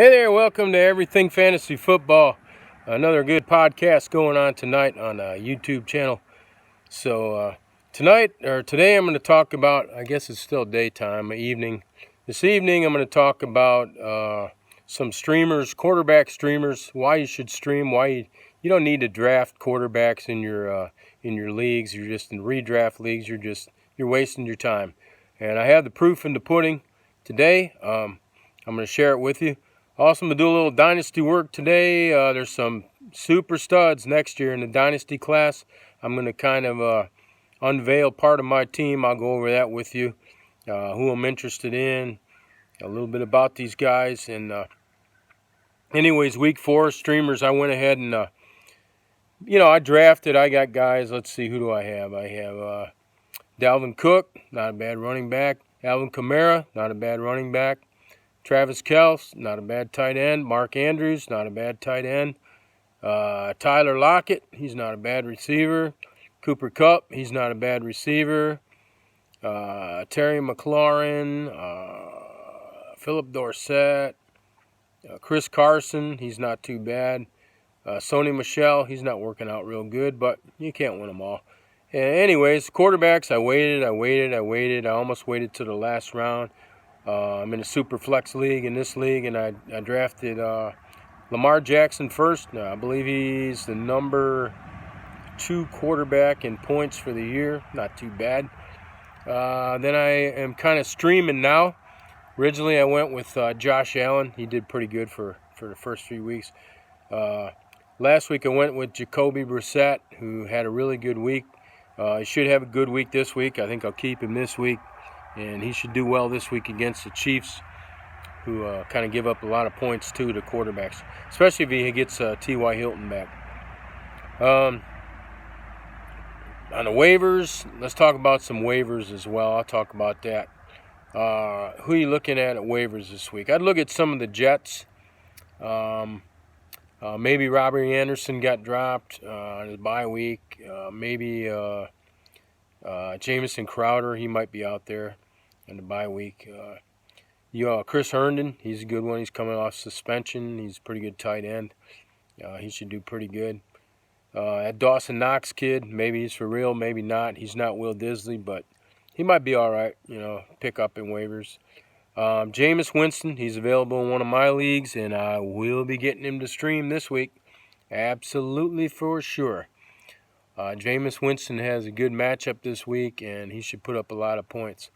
Hey there, welcome to Everything Fantasy Football. Another good podcast going on tonight on a YouTube channel. So today I'm going to talk about, I guess it's still daytime, evening. This evening I'm going to talk about some streamers, quarterback streamers, why you should stream, why you don't need to draft quarterbacks in your leagues. You're just in redraft leagues. You're wasting your time. And I have the proof in the pudding today. I'm going to share it with you. Also, I'm going to do a little dynasty work today. There's some super studs next year in the dynasty class. I'm going to kind of unveil part of my team. I'll go over that with you, who I'm interested in, a little bit about these guys. And anyways, week 4, streamers, I went ahead and, I drafted. I got guys. Let's see, who do I have? I have Dalvin Cook, not a bad running back. Alvin Kamara, not a bad running back. Travis Kelce, not a bad tight end. Mark Andrews, not a bad tight end. Tyler Lockett, he's not a bad receiver. Cooper Kupp, he's not a bad receiver. Terry McLaurin, Philip Dorsett, Chris Carson, he's not too bad. Sony Michel, he's not working out real good, but you can't win them all. Anyways, quarterbacks, I waited. I almost waited to the last round. I'm in a super flex league in this league, and I drafted Lamar Jackson first. I believe he's the number 2 quarterback in points for the year. Not too bad. Then I am kind of streaming now. Originally, I went with Josh Allen. He did pretty good for the first 3 weeks. Last week, I went with Jacoby Brissett, who had a really good week. He should have a good week this week. I think I'll keep him this week. And he should do well this week against the Chiefs, who kind of give up a lot of points, too, to quarterbacks, especially if he gets T.Y. Hilton back. On the waivers, let's talk about some waivers as well. I'll talk about that. Who are you looking at waivers this week? I'd look at some of the Jets. Maybe Robbie Anderson got dropped on his bye week. Maybe Jamison Crowder, he might be out there in the bye week. Chris Herndon, he's a good one. He's coming off suspension. He's a pretty good tight end. He should do pretty good. That Dawson Knox kid, maybe he's for real, maybe not. He's not Will Disley, but he might be all right, pick up in waivers. Jameis Winston, he's available in one of my leagues, and I will be getting him to stream this week. Absolutely for sure. Jameis Winston has a good matchup this week, and he should put up a lot of points.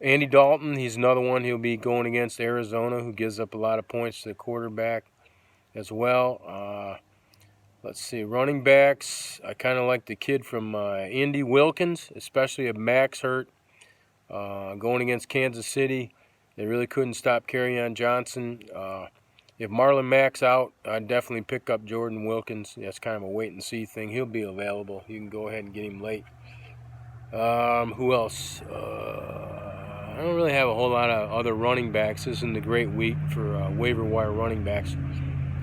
Andy Dalton, he's another one. He'll be going against Arizona, who gives up a lot of points to the quarterback as well. Let's see, running backs. I kind of like the kid from Indy, Wilkins, especially if Max hurt. Going against Kansas City, they really couldn't stop Kerryon Johnson. If Marlon Mack's out, I'd definitely pick up Jordan Wilkins. That's kind of a wait-and-see thing. He'll be available. You can go ahead and get him late. Who else? I don't really have a whole lot of other running backs. This isn't a great week for waiver wire running backs.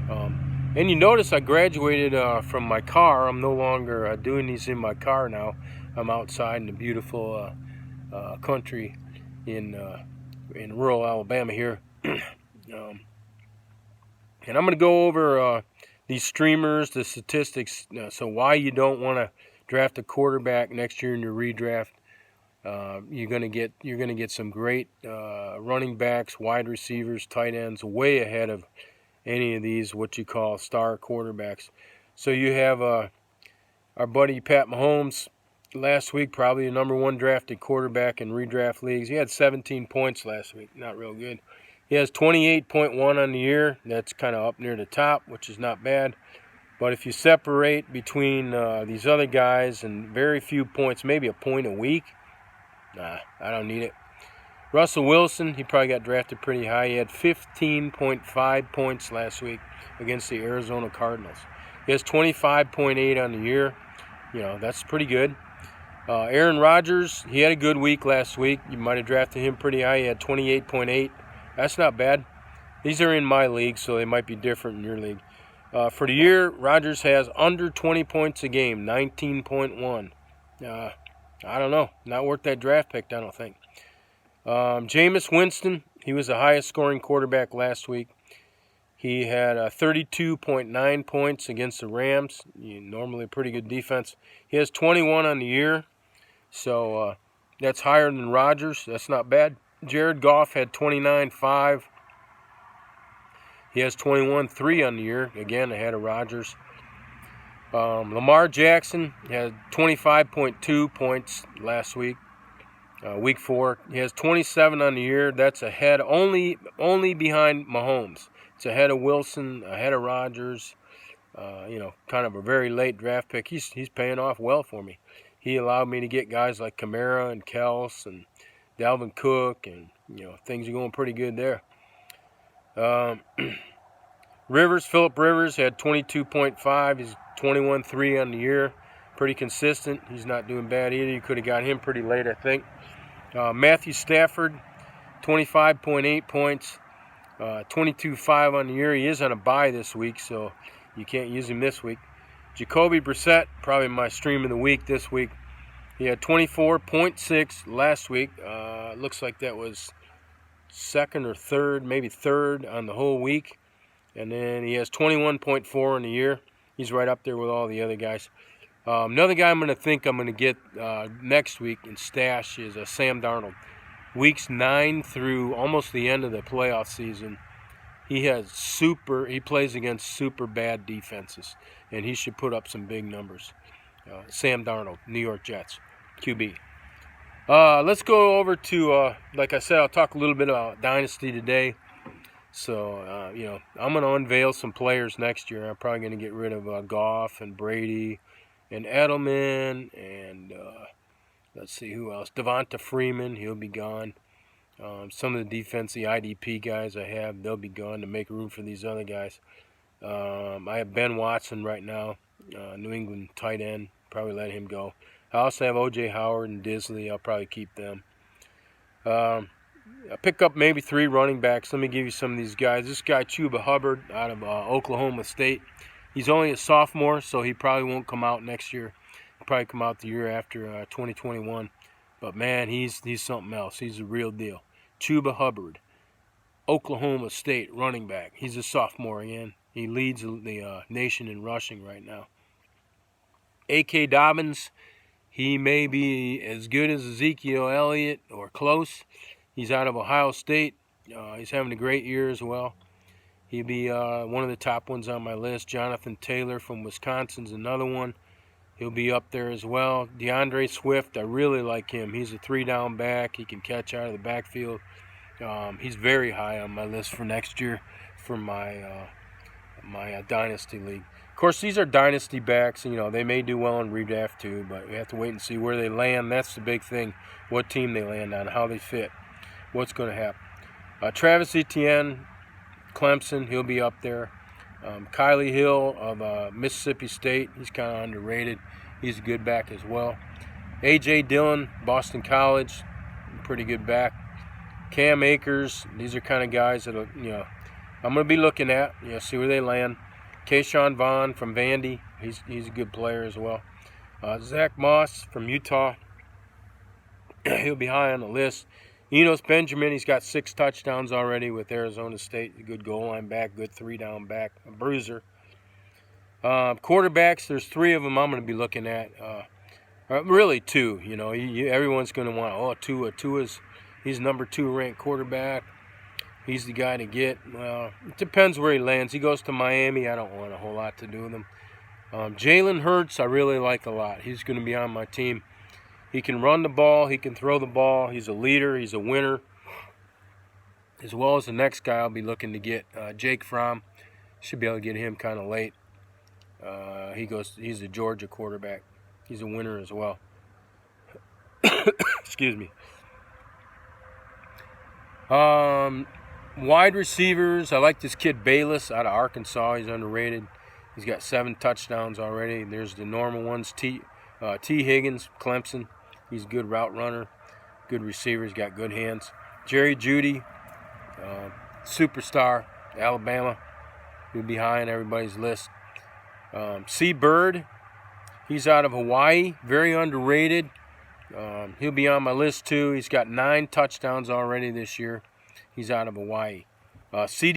And you notice I graduated from my car. I'm no longer doing these in my car now. I'm outside in the beautiful country in rural Alabama here. And I'm going to go over these streamers, the statistics, so why you don't want to draft a quarterback next year in your redraft. You're going to get some great running backs, wide receivers, tight ends way ahead of any of these what you call star quarterbacks. So you have our buddy Pat Mahomes last week, probably the number 1 drafted quarterback in redraft leagues. He had 17 points last week, not real good. He has 28.1 on the year. That's kind of up near the top, which is not bad. But if you separate between these other guys and very few points, maybe a point a week, I don't need it. Russell Wilson, he probably got drafted pretty high. He had 15.5 points last week against the Arizona Cardinals. He has 25.8 on the year. That's pretty good. Aaron Rodgers, he had a good week last week. You might have drafted him pretty high. He had 28.8. That's not bad. These are in my league, so they might be different in your league. For the year, Rodgers has under 20 points a game, 19.1. I don't know. Not worth that draft pick, I don't think. Jameis Winston, He was the highest scoring quarterback last week. He had 32.9 points against the Rams. Normally a pretty good defense. He has 21 on the year, so that's higher than Rodgers. That's not bad. Jared Goff had 29.5. He has 21.3 on the year, again ahead of Rodgers. Lamar Jackson had 25.2 points last week, week 4. He has 27 on the year. That's ahead, only behind Mahomes. It's ahead of Wilson, ahead of Rodgers. Kind of a very late draft pick. He's paying off well for me. He allowed me to get guys like Kamara and Kels and Dalvin Cook, and things are going pretty good there. Phillip Rivers had 22.5. He's 21.3 on the year. Pretty consistent. He's not doing bad either. You could have got him pretty late, I think. Matthew Stafford, 25.8 points. 22.5 on the year. He is on a bye this week, so you can't use him this week. Jacoby Brissett, probably my stream of the week this week. He had 24.6 last week. Looks like that was second or third, maybe third on the whole week. And then he has 21.4 in the year. He's right up there with all the other guys. Another guy I'm going to get next week and stash is Sam Darnold. Weeks 9 through almost the end of the playoff season, he plays against super bad defenses, and he should put up some big numbers. Sam Darnold, New York Jets, QB. Let's go over to, like I said, I'll talk a little bit about Dynasty today. So, I'm going to unveil some players next year. I'm probably going to get rid of Goff and Brady and Edelman and, let's see who else. Devonta Freeman, he'll be gone. Some of the defensive IDP guys I have, they'll be gone to make room for these other guys. I have Ben Watson right now, New England tight end. Probably let him go. I also have O.J. Howard and Disley. I'll probably keep them. I pick up maybe 3 running backs. Let me give you some of these guys. This guy, Chuba Hubbard, out of Oklahoma State. He's only a sophomore, so he probably won't come out next year. He'll probably come out the year after 2021. But, man, he's something else. He's a real deal. Chuba Hubbard, Oklahoma State running back. He's a sophomore again. He leads the nation in rushing right now. A.K. Dobbins, he may be as good as Ezekiel Elliott or close. He's out of Ohio State. He's having a great year as well. He'll be one of the top ones on my list. Jonathan Taylor from Wisconsin's another one. He'll be up there as well. DeAndre Swift, I really like him. He's a 3-down back. He can catch out of the backfield. He's very high on my list for next year for my Dynasty League. Of course, these are Dynasty backs. They may do well in redraft too, but we have to wait and see where they land. That's the big thing, what team they land on, how they fit, what's going to happen. Travis Etienne, Clemson, he'll be up there. Kylie Hill of Mississippi State, he's kind of underrated. He's a good back as well. A.J. Dillon, Boston College, pretty good back. Cam Akers, these are kind of guys that I'm going to be looking at, see where they land. Keyshawn Vaughn from Vandy, he's a good player as well. Zach Moss from Utah, he'll be high on the list. Enos Benjamin, he's got 6 touchdowns already with Arizona State. A good goal line back, good 3-down back, a bruiser. Quarterbacks, there's 3 of them I'm going to be looking at. Really 2, everyone's going to want, Tua. He's number 2 ranked quarterback. He's the guy to get. Well, it depends where he lands. He goes to Miami. I don't want a whole lot to do with him. Jalen Hurts, I really like a lot. He's going to be on my team. He can run the ball. He can throw the ball. He's a leader. He's a winner. As well as the next guy I'll be looking to get, Jake Fromm. Should be able to get him kind of late. He's a Georgia quarterback. He's a winner as well. Excuse me. Wide receivers, I like this kid Bayless out of Arkansas. He's underrated. He's got 7 touchdowns already. There's the normal ones. T. Higgins, Clemson. He's a good route runner, good receiver. He's got good hands. Jerry Jeudy, superstar, Alabama. He'll be high on everybody's list. C. Bird, he's out of Hawaii, very underrated. He'll be on my list too. He's got 9 touchdowns already this year. He's out of Hawaii. CD